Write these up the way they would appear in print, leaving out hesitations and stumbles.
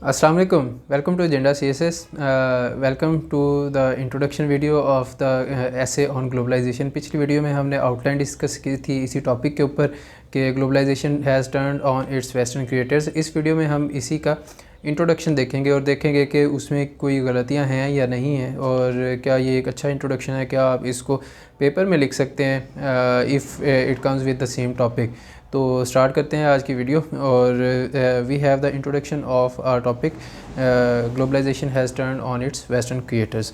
Assalamu alaikum. Welcome to Agenda CSS. Welcome to the introduction video of the essay on globalization. पिछली video में हमने outline discuss की थी इसी topic के ऊपर कि globalisation has turned on its western creators. इस वीडियो में हम इसी का इंट्रोडक्शन देखेंगे और देखेंगे कि उसमें कोई गलतियां हैं या नहीं हैं और क्या ये एक अच्छा इंट्रोडक्शन है, क्या आप इसको पेपर में लिख सकते हैं if it comes with the same topic. तो स्टार्ट करते हैं आज की वीडियो और we have the introduction of our topic globalization has turned on its western creators.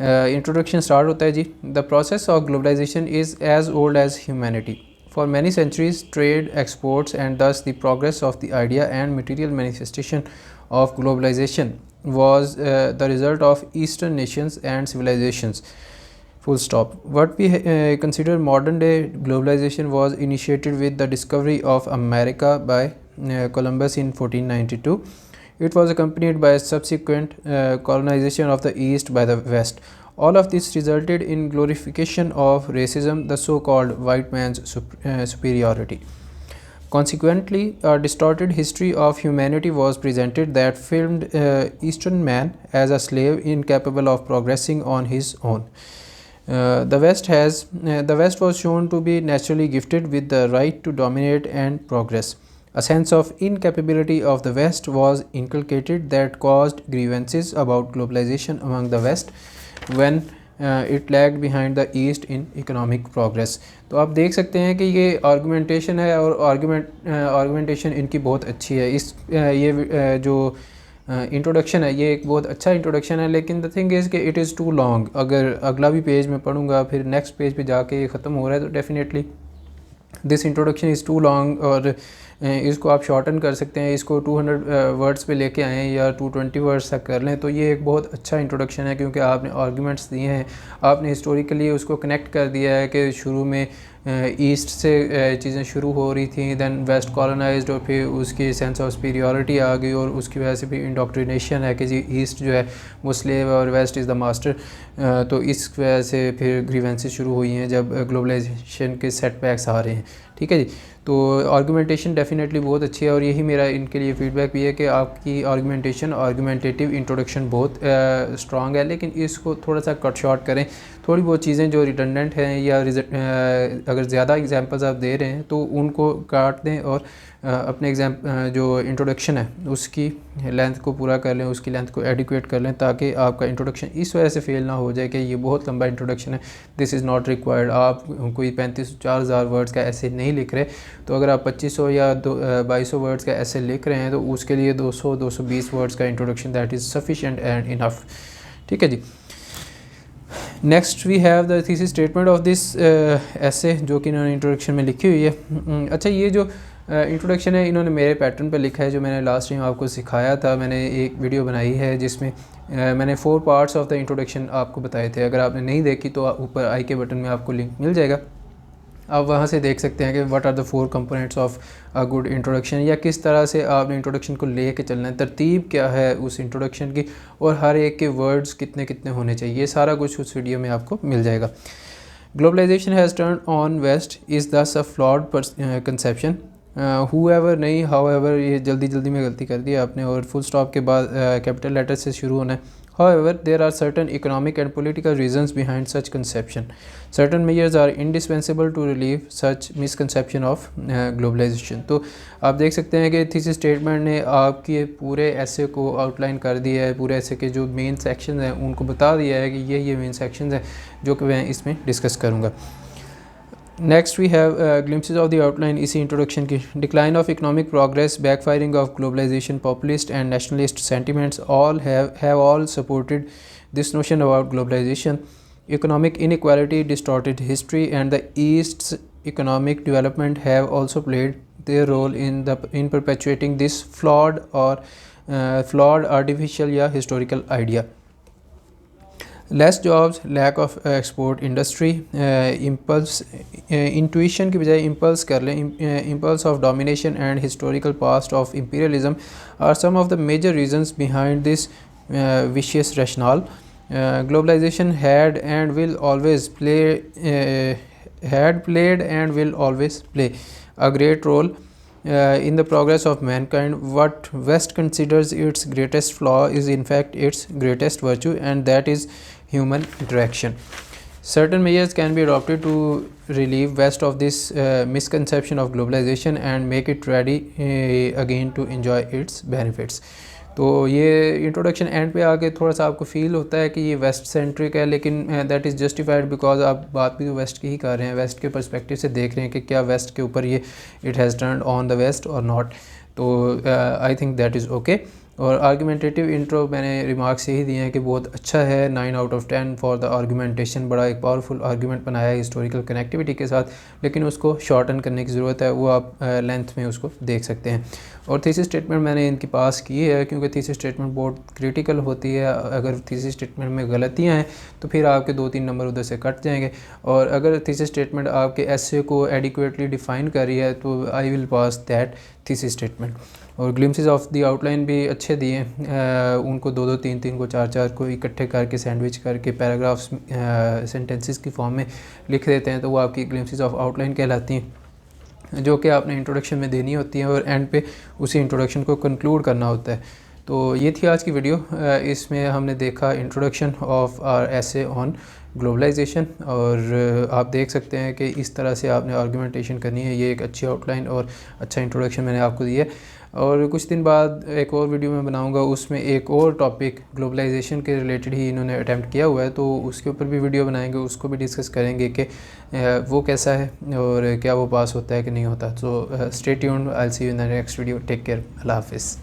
Introduction start होता है जी। The process of globalization is as old as humanity. For many centuries, trade, exports, and thus the progress of the idea and material manifestation of globalization was the result of Eastern nations and civilizations. Full stop. What we consider modern day globalization was initiated with the discovery of America by Columbus in 1492. It was accompanied by subsequent colonization of the East by the West. All of this resulted in glorification of racism, the so-called white man's superiority. Consequently, a distorted history of humanity was presented that filmed Eastern man as a slave incapable of progressing on his own. The West was shown to be naturally gifted with the right to dominate and progress. A sense of incapability of the West was inculcated that caused grievances about globalization among the West when it lagged behind the East in economic progress. तो आप देख सकते हैं कि ये आर्गूमेंटेशन है और आर्गूमेंटेशन इनकी बहुत अच्छी है। ये जो इंट्रोडक्शन है ये एक बहुत अच्छा इंट्रोडक्शन है, लेकिन द थिंग इज़ कि इट इज़ टू लॉन्ग। अगर अगला भी पेज में पढ़ूँगा फिर नेक्स्ट पेज पे जाके ये ख़त्म हो रहा है तो definitely this introduction is too long और इसको आप शॉर्टन कर सकते हैं। इसको 200 वर्ड्स पे लेके आएँ या 220 वर्ड्स तक कर लें तो ये एक बहुत अच्छा इंट्रोडक्शन है, क्योंकि आपने आर्गूमेंट्स दिए हैं, आपने हिस्टोरिकली उसको कनेक्ट कर दिया है कि शुरू में ईस्ट से चीज़ें शुरू हो रही थी, दैन वेस्ट कॉलोनाइज्ड और फिर उसकी सेंस ऑफ सुपीरियॉरिटी आ गई और उसकी वजह से भी इंडोक्ट्रिनेशन है कि जी ईस्ट जो है वो स्लेव और वेस्ट इज़ द मास्टर। तो इस वजह से फिर ग्रीवेंसेस शुरू हुई हैं जब ग्लोबलाइजेशन के सेटबैक्स आ रहे हैं। ठीक है जी। तो आर्गूमेंटेशन डेफिनेटली बहुत अच्छी है और यही मेरा इनके लिए फ़ीडबैक भी है कि आपकी आर्गूमेंटेटिव इंट्रोडक्शन बहुत स्ट्रॉन्ग है, लेकिन इसको थोड़ा सा कट शॉर्ट करें। थोड़ी बहुत चीज़ें जो रिडंडेंट हैं या अगर ज़्यादा एग्जांपल्स आप दे रहे हैं तो उनको काट दें और अपने जो इंट्रोडक्शन है उसकी लेंथ को पूरा कर लें, उसकी लेंथ को एडिक्वेट कर लें, ताकि आपका इंट्रोडक्शन इस वजह से फेल ना हो जाए कि ये बहुत लंबा इंट्रोडक्शन है, दिस इज़ नॉट रिक्वायर्ड। आप कोई 35-4000 वर्ड्स का ऐसे नहीं लिख रहे, तो अगर आप 2500 या 2200 वर्ड्स का ऐसे लिख रहे हैं तो उसके लिए 200-220 वर्ड्स का introduction that is sufficient and enough. ठीक है जी। Next we have the thesis statement of this essay जो कि इन्होंने इंट्रोडक्शन में लिखी हुई है। अच्छा, ये जो इंट्रोडक्शन है इन्होंने मेरे पैटर्न पे लिखा है जो मैंने लास्ट टाइम आपको सिखाया था। मैंने एक वीडियो बनाई है जिसमें मैंने 4 पार्ट्स ऑफ द इंट्रोडक्शन आपको बताए थे। अगर आपने नहीं देखी तो ऊपर आई के बटन में आपको लिंक मिल जाएगा, आप वहाँ से देख सकते हैं कि what are the 4 components of a good introduction, या किस तरह से आपने इंट्रोडक्शन को ले के चलना है, तरतीब क्या है उस इंट्रोडक्शन की और हर एक के वर्ड्स कितने कितने होने चाहिए, ये सारा कुछ उस वीडियो में आपको मिल जाएगा। Globalisation has turn on west is thus a flawed conception whoever नहीं हाउएवर, ये जल्दी में गलती कर दी आपने और फुल स्टॉप के बाद कैपिटल लेटर से शुरू होना है। However, there are certain economic and political reasons behind such conception. Certain measures are indispensable to relieve such misconception of globalization. तो आप देख सकते हैं कि थीसिस स्टेटमेंट ने आपके पूरे ऐसे को आउटलाइन कर दिया है, पूरे ऐसे के जो मेन सेक्शंस हैं उनको बता दिया है कि ये मेन सेक्शंस हैं जो कि मैं इसमें डिस्कस करूँगा। Next we have glimpses of the outline इसी इंट्रोडक्शन की। Decline of economic progress, backfiring of globalization, populist and nationalist sentiments all have all supported this notion about globalization. Economic inequality, distorted history and the East's economic development have also played their role in perpetuating this flawed artificial या historical idea. Less jobs, lack of export industry, impulse intuition की बजाय impulse कर लें, impulse of domination and historical past of imperialism are some of the major reasons behind this vicious rational. Globalization had played and will always play a great role in the progress of mankind, what West considers its greatest flaw is in fact its greatest virtue, and that is human interaction. Certain measures can be adopted to relieve West of this misconception of globalization and make it ready again to enjoy its benefits. तो ये introduction and पे आके थोड़ा सा आपको feel होता है कि ये वेस्ट सेंट्रिक है, लेकिन दैट इज़ जस्टिफाइड बिकॉज आप बात भी तो वेस्ट की ही कर रहे हैं, वेस्ट के पर्सपेक्टिव से देख रहे हैं कि क्या वेस्ट के ऊपर ये it has turned on the west or not. तो I think that is okay. और आर्गूमेंटेटिव इंट्रो मैंने रिमार्क्स यही दिए हैं कि बहुत अच्छा है, 9 आउट ऑफ 10 फॉर द आर्गूमेंटेशन. बड़ा एक पावरफुल आर्गूमेंट बनाया है हिस्टोरिकल कनेक्टिविटी के साथ, लेकिन उसको शॉर्टन करने की ज़रूरत है, वो आप लेंथ में उसको देख सकते हैं. और थीसिस स्टेटमेंट मैंने इनके पास की है क्योंकि थीसिस स्टेटमेंट बहुत क्रिटिकल होती है. अगर थीसिस स्टेटमेंट में गलतियाँ हैं तो फिर आपके 2-3 नंबर उधर से कट जाएंगे, और अगर थीसिस स्टेटमेंट आपके एसे को एडिक्वेटली डिफ़ाइन कर रही है तो I will pass that thesis statement. और ग्लिम्सेस ऑफ द आउटलाइन भी अच्छे दिए हैं, उनको 2-2, 3-3 को 4-4 को इकट्ठे करके सैंडविच करके पैराग्राफ्स सेंटेंसेस की फॉर्म में लिख देते हैं, तो वो आपकी ग्लिम्सेस ऑफ आउटलाइन कहलाती हैं, जो कि आपने इंट्रोडक्शन में देनी होती हैं और एंड पे उसी इंट्रोडक्शन को कंक्लूड करना होता है. तो ये थी आज की वीडियो. इसमें हमने देखा introduction of our essay on globalisation, और आप देख सकते हैं कि इस तरह से आपने आर्गूमेंटेशन करनी है. ये एक अच्छी आउटलाइन और अच्छा इंट्रोडक्शन मैंने आपको दिया है. और कुछ दिन बाद एक और वीडियो मैं बनाऊंगा, उसमें एक और टॉपिक ग्लोबलाइजेशन के रिलेटेड ही इन्होंने अटैम्प्ट किया हुआ है, तो उसके ऊपर भी वीडियो बनाएंगे, उसको भी डिस्कस करेंगे कि वो कैसा है और क्या वो पास होता है कि नहीं होता. So stay tuned, I will see you in the next video. Take care. अल्लाह हाफिज़.